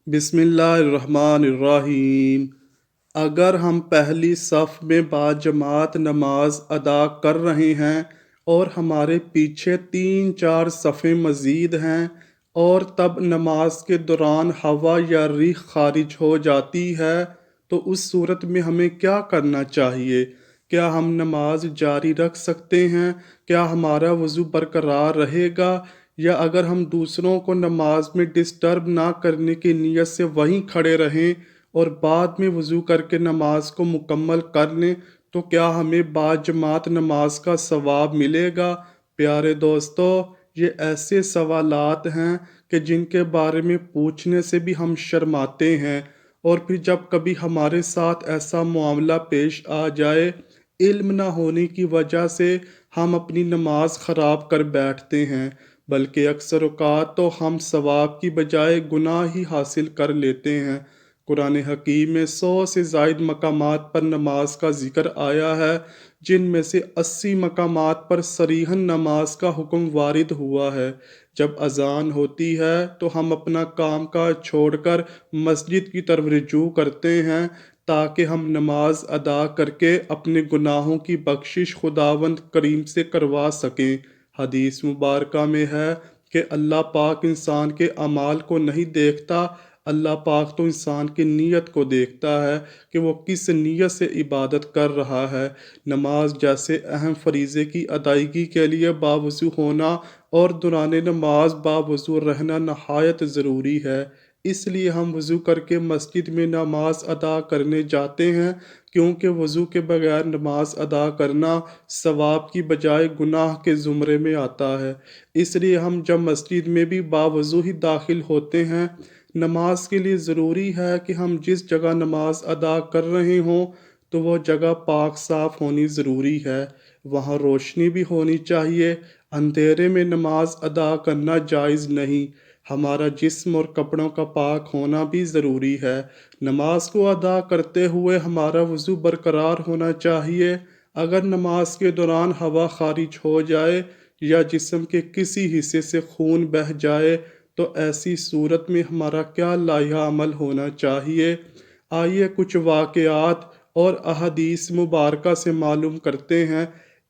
بسم اللہ الرحمن الرحیم۔ اگر ہم پہلی صف میں باجماعت نماز ادا کر رہے ہیں اور ہمارے پیچھے 3-4 صفیں مزید ہیں اور تب نماز کے دوران ہوا یا ریح خارج ہو جاتی ہے تو اس صورت میں ہمیں کیا کرنا چاہیے؟ کیا ہم نماز جاری رکھ سکتے ہیں؟ کیا ہمارا وضو برقرار رہے گا؟ یا اگر ہم دوسروں کو نماز میں ڈسٹرب نہ کرنے کی نیت سے وہیں کھڑے رہیں اور بعد میں وضو کر کے نماز کو مکمل کر لیں تو کیا ہمیں باجماعت نماز کا ثواب ملے گا؟ پیارے دوستو، یہ ایسے سوالات ہیں کہ جن کے بارے میں پوچھنے سے بھی ہم شرماتے ہیں، اور پھر جب کبھی ہمارے ساتھ ایسا معاملہ پیش آ جائے، علم نہ ہونے کی وجہ سے ہم اپنی نماز خراب کر بیٹھتے ہیں، بلکہ اکثر اوقات تو ہم ثواب کی بجائے گناہ ہی حاصل کر لیتے ہیں۔ قرآن حکیم میں 100 سے زائد مقامات پر نماز کا ذکر آیا ہے، جن میں سے 80 مقامات پر صریحاً نماز کا حکم وارد ہوا ہے۔ جب اذان ہوتی ہے تو ہم اپنا کام کاج چھوڑ کر مسجد کی طرف رجوع کرتے ہیں تاکہ ہم نماز ادا کر کے اپنے گناہوں کی بخشش خداوند کریم سے کروا سکیں۔ حدیث مبارکہ میں ہے کہ اللہ پاک انسان کے اعمال کو نہیں دیکھتا، اللہ پاک تو انسان کی نیت کو دیکھتا ہے کہ وہ کس نیت سے عبادت کر رہا ہے۔ نماز جیسے اہم فریضے کی ادائیگی کے لیے باوضو ہونا اور دوران نماز باوضو رہنا نہایت ضروری ہے۔ اس لیے ہم وضو کر کے مسجد میں نماز ادا کرنے جاتے ہیں، کیونکہ وضو کے بغیر نماز ادا کرنا ثواب کی بجائے گناہ کے زمرے میں آتا ہے۔ اس لیے ہم جب مسجد میں بھی باوضو ہی داخل ہوتے ہیں، نماز کے لیے ضروری ہے کہ ہم جس جگہ نماز ادا کر رہے ہوں تو وہ جگہ پاک صاف ہونی ضروری ہے، وہاں روشنی بھی ہونی چاہیے۔ اندھیرے میں نماز ادا کرنا جائز نہیں۔ ہمارا جسم اور کپڑوں کا پاک ہونا بھی ضروری ہے۔ نماز کو ادا کرتے ہوئے ہمارا وضو برقرار ہونا چاہیے۔ اگر نماز کے دوران ہوا خارج ہو جائے یا جسم کے کسی حصے سے خون بہہ جائے تو ایسی صورت میں ہمارا کیا لائحہ عمل ہونا چاہیے؟ آئیے کچھ واقعات اور احادیث مبارکہ سے معلوم کرتے ہیں۔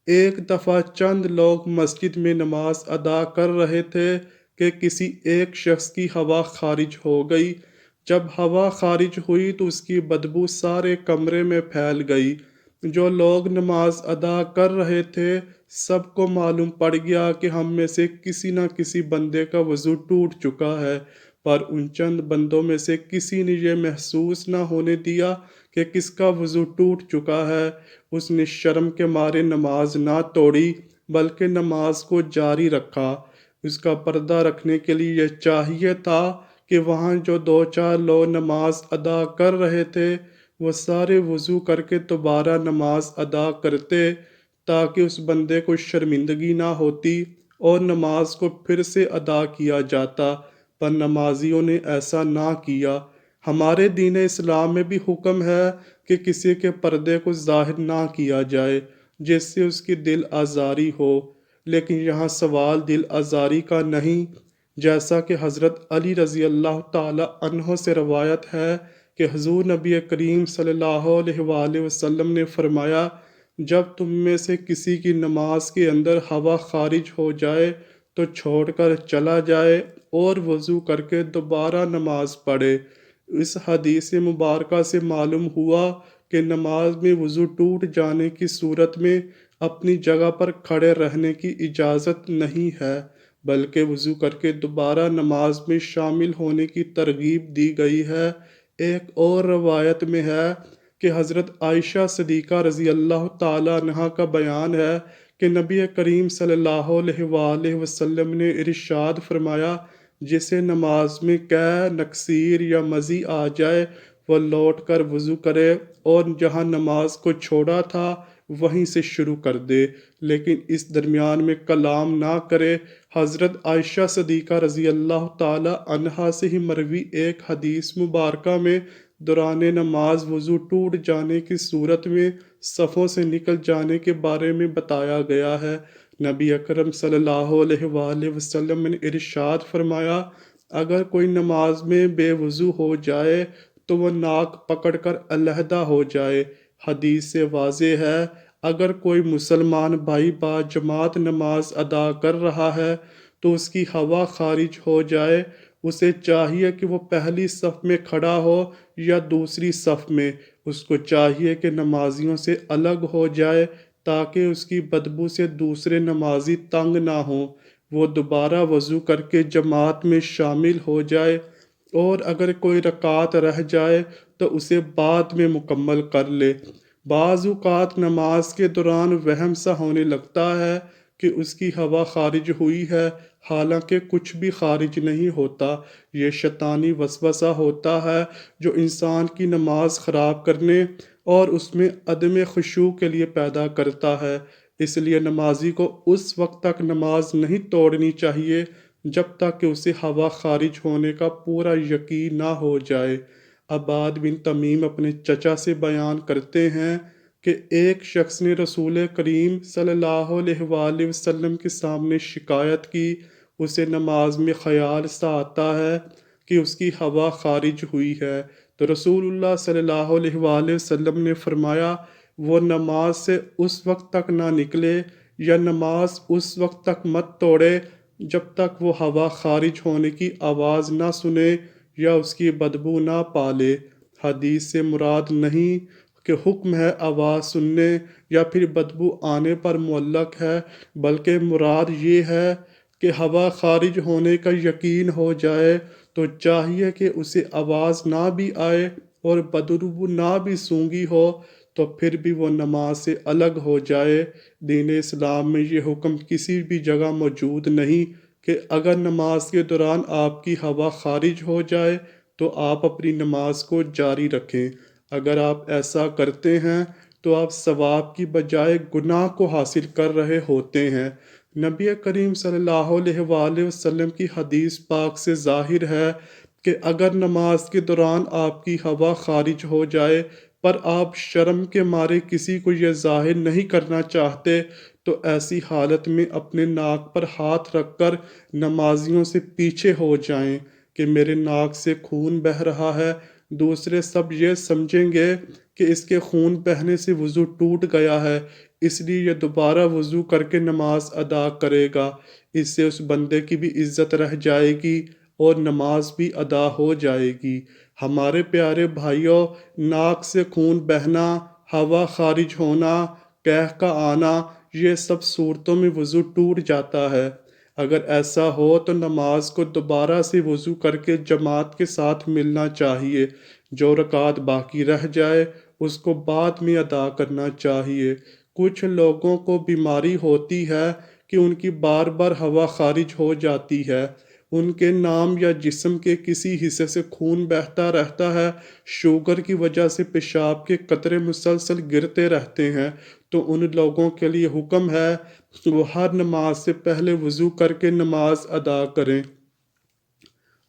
ایک دفعہ چند لوگ مسجد میں نماز ادا کر رہے تھے کہ کسی ایک شخص کی ہوا خارج ہو گئی۔ جب ہوا خارج ہوئی تو اس کی بدبو سارے کمرے میں پھیل گئی۔ جو لوگ نماز ادا کر رہے تھے سب کو معلوم پڑ گیا کہ ہم میں سے کسی نہ کسی بندے کا وضو ٹوٹ چکا ہے، پر ان چند بندوں میں سے کسی نے یہ محسوس نہ ہونے دیا کہ کس کا وضو ٹوٹ چکا ہے۔ اس نے شرم کے مارے نماز نہ توڑی بلکہ نماز کو جاری رکھا۔ اس کا پردہ رکھنے کے لیے یہ چاہیے تھا کہ وہاں جو 2-4 لوگ نماز ادا کر رہے تھے وہ سارے وضو کر کے دوبارہ نماز ادا کرتے تاکہ اس بندے کو شرمندگی نہ ہوتی اور نماز کو پھر سے ادا کیا جاتا، پر نمازیوں نے ایسا نہ کیا۔ ہمارے دین اسلام میں بھی حکم ہے کہ کسی کے پردے کو ظاہر نہ کیا جائے جس سے اس کی دل آزاری ہو، لیکن یہاں سوال دل آزاری کا نہیں۔ جیسا کہ حضرت علی رضی اللہ تعالی عنہ سے روایت ہے کہ حضور نبی کریم صلی اللہ علیہ وآلہ وسلم نے فرمایا، جب تم میں سے کسی کی نماز کے اندر ہوا خارج ہو جائے تو چھوڑ کر چلا جائے اور وضو کر کے دوبارہ نماز پڑھے۔ اس حدیث مبارکہ سے معلوم ہوا کہ نماز میں وضو ٹوٹ جانے کی صورت میں اپنی جگہ پر کھڑے رہنے کی اجازت نہیں ہے، بلکہ وضو کر کے دوبارہ نماز میں شامل ہونے کی ترغیب دی گئی ہے۔ ایک اور روایت میں ہے کہ حضرت عائشہ صدیقہ رضی اللہ تعالی عنہا کا بیان ہے کہ نبی کریم صلی اللہ علیہ وآلہ وسلم نے ارشاد فرمایا، جسے نماز میں قے، نکسیر یا مزی آ جائے وہ لوٹ کر وضو کرے اور جہاں نماز کو چھوڑا تھا وہیں سے شروع کر دے، لیکن اس درمیان میں کلام نہ کرے۔ حضرت عائشہ صدیقہ رضی اللہ تعالی عنہا سے ہی مروی ایک حدیث مبارکہ میں دوران نماز وضو ٹوٹ جانے کی صورت میں صفوں سے نکل جانے کے بارے میں بتایا گیا ہے۔ نبی اکرم صلی اللہ علیہ وآلہ وسلم نے ارشاد فرمایا، اگر کوئی نماز میں بے وضو ہو جائے تو وہ ناک پکڑ کر علیحدہ ہو جائے۔ حدیث سے واضح ہے اگر کوئی مسلمان بھائی با جماعت نماز ادا کر رہا ہے تو اس کی ہوا خارج ہو جائے، اسے چاہیے کہ وہ پہلی صف میں کھڑا ہو یا دوسری صف میں، اس کو چاہیے کہ نمازیوں سے الگ ہو جائے تاکہ اس کی بدبو سے دوسرے نمازی تنگ نہ ہوں۔ وہ دوبارہ وضو کر کے جماعت میں شامل ہو جائے، اور اگر کوئی رکعت رہ جائے تو اسے بعد میں مکمل کر لے۔ بعض اوقات نماز کے دوران وہم سا ہونے لگتا ہے کہ اس کی ہوا خارج ہوئی ہے، حالانکہ کچھ بھی خارج نہیں ہوتا۔ یہ شیطانی وسوسہ ہوتا ہے جو انسان کی نماز خراب کرنے اور اس میں عدم خشوع کے لیے پیدا کرتا ہے۔ اس لیے نمازی کو اس وقت تک نماز نہیں توڑنی چاہیے جب تک کہ اسے ہوا خارج ہونے کا پورا یقین نہ ہو جائے۔ عباد بن تمیم اپنے چچا سے بیان کرتے ہیں کہ ایک شخص نے رسول کریم صلی اللہ علیہ وآلہ وسلم کے سامنے شکایت کی، اسے نماز میں خیال سا آتا ہے کہ اس کی ہوا خارج ہوئی ہے، تو رسول اللہ صلی اللہ علیہ وآلہ وسلم نے فرمایا وہ نماز سے اس وقت تک نہ نکلے یا نماز اس وقت تک مت توڑے جب تک وہ ہوا خارج ہونے کی آواز نہ سنے یا اس کی بدبو نہ پالے۔ حدیث سے مراد نہیں کہ حکم ہے آواز سننے یا پھر بدبو آنے پر معلق ہے، بلکہ مراد یہ ہے کہ ہوا خارج ہونے کا یقین ہو جائے تو چاہیے کہ اسے آواز نہ بھی آئے اور بدبو نہ بھی سونگھی ہو تو پھر بھی وہ نماز سے الگ ہو جائے۔ دین اسلام میں یہ حکم کسی بھی جگہ موجود نہیں کہ اگر نماز کے دوران آپ کی ہوا خارج ہو جائے تو آپ اپنی نماز کو جاری رکھیں۔ اگر آپ ایسا کرتے ہیں تو آپ ثواب کی بجائے گناہ کو حاصل کر رہے ہوتے ہیں۔ نبی کریم صلی اللہ علیہ وآلہ وسلم کی حدیث پاک سے ظاہر ہے کہ اگر نماز کے دوران آپ کی ہوا خارج ہو جائے پر آپ شرم کے مارے کسی کو یہ ظاہر نہیں کرنا چاہتے تو ایسی حالت میں اپنے ناک پر ہاتھ رکھ کر نمازیوں سے پیچھے ہو جائیں کہ میرے ناک سے خون بہہ رہا ہے، دوسرے سب یہ سمجھیں گے کہ اس کے خون بہنے سے وضو ٹوٹ گیا ہے، اس لیے یہ دوبارہ وضو کر کے نماز ادا کرے گا۔ اس سے اس بندے کی بھی عزت رہ جائے گی اور نماز بھی ادا ہو جائے گی۔ ہمارے پیارے بھائیوں، ناک سے خون بہنا، ہوا خارج ہونا، قح کا آنا، یہ سب صورتوں میں وضو ٹوٹ جاتا ہے۔ اگر ایسا ہو تو نماز کو دوبارہ سے وضو کر کے جماعت کے ساتھ ملنا چاہیے، جو رکعت باقی رہ جائے اس کو بعد میں ادا کرنا چاہیے۔ کچھ لوگوں کو بیماری ہوتی ہے کہ ان کی بار بار ہوا خارج ہو جاتی ہے، ان کے نام یا جسم کے کسی حصے سے خون بہتا رہتا ہے، شوگر کی وجہ سے پیشاب کے قطرے مسلسل گرتے رہتے ہیں، تو ان لوگوں کے لیے حکم ہے کہ وہ ہر نماز سے پہلے وضو کر کے نماز ادا کریں،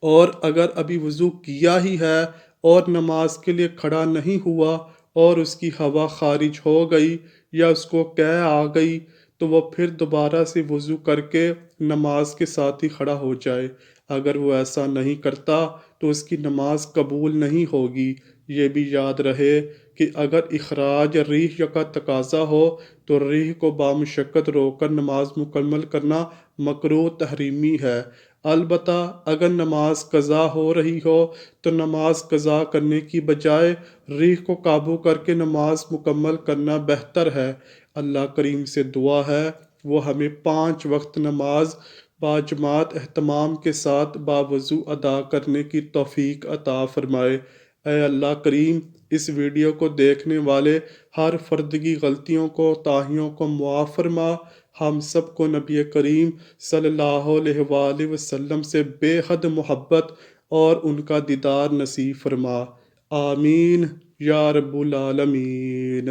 اور اگر ابھی وضو کیا ہی ہے اور نماز کے لیے کھڑا نہیں ہوا اور اس کی ہوا خارج ہو گئی یا اس کو قے آ گئی تو وہ پھر دوبارہ سے وضو کر کے نماز کے ساتھ ہی کھڑا ہو جائے۔ اگر وہ ایسا نہیں کرتا تو اس کی نماز قبول نہیں ہوگی۔ یہ بھی یاد رہے کہ اگر اخراج ریح کا تقاضا ہو تو ریح کو بامشقت روک کر نماز مکمل کرنا مکروہ تحریمی ہے۔ البتہ اگر نماز قضا ہو رہی ہو تو نماز قضا کرنے کی بجائے ریح کو قابو کر کے نماز مکمل کرنا بہتر ہے۔ اللہ کریم سے دعا ہے وہ ہمیں 5 وقت نماز باجماعت اہتمام کے ساتھ باوضو ادا کرنے کی توفیق عطا فرمائے۔ اے اللہ کریم، اس ویڈیو کو دیکھنے والے ہر فرد کی غلطیوں کو، تاہیوں کو معاف فرما۔ ہم سب کو نبی کریم صلی اللہ علیہ وآلہ وسلم سے بے حد محبت اور ان کا دیدار نصیب فرما۔ آمین یا رب العالمین۔